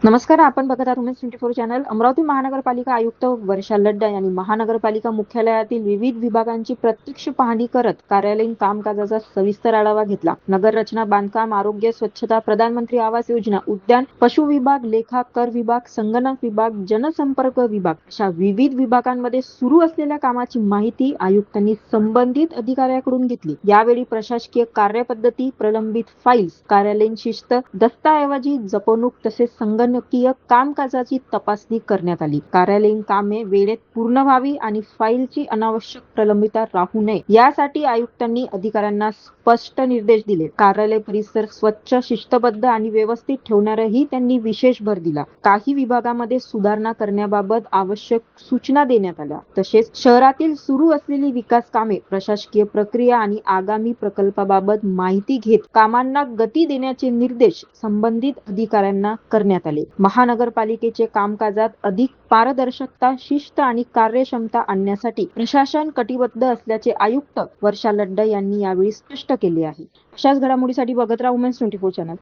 नमस्कार, आपण बघत आहात वुमेन्स 24 चॅनल. अमरावती महानगरपालिका आयुक्त वर्षा लड्डा यांनी महानगरपालिका मुख्यालयातील विविध विभागांची प्रत्यक्ष पाहणी करत कार्यालयीन कामकाजाचा सविस्तर आढावा घेतला. नगर रचना, बांधकाम, आरोग्य, स्वच्छता, प्रधानमंत्री आवास योजना, उद्यान, पशु विभाग, लेखा, कर विभाग, संगणक विभाग, जनसंपर्क विभाग अशा विविध विभागांमध्ये सुरू असलेल्या कामाची माहिती आयुक्तांनी संबंधित अधिकाऱ्याकडून घेतली. यावेळी प्रशासकीय कार्यपद्धती, प्रलंबित फाईल्स, कार्यालयीन शिस्त, दस्तऐवजी जपणूक तसेच संगणकीय कामकाजाची तपासणी करण्यात आली. कार्यालयीन कामे वेळेत पूर्ण व्हावी आणि फाईलची अनावश्यक प्रलंबिता राहू नये यासाठी आयुक्तांनी अधिकाऱ्यांना स्पष्ट निर्देश दिले. कार्यालय परिसर स्वच्छ, शिस्तबद्ध आणि व्यवस्थित ठेवण्यावरही त्यांनी विशेष भर दिला. काही विभागामध्ये सुधारणा करण्याबाबत आवश्यक सूचना देण्यात आल्या. तसेच शहरातील सुरू असलेली विकास कामे, प्रशासकीय प्रक्रिया आणि आगामी प्रकल्पाबाबत माहिती घेत कामांना गती देण्याचे निर्देश संबंधित अधिकाऱ्यांना करण्यात आले. महानगरपालिकेचे कामकाजात अधिक पारदर्शकता, शिस्त आणि कार्यक्षमता आणण्यासाठी प्रशासन कटिबद्ध असल्याचे आयुक्त वर्षा लड्डा यांनी यावेळी स्पष्ट केले आहे. अशाच घडामोडीसाठी बघत राहा वुमेन्स 24 चॅनल.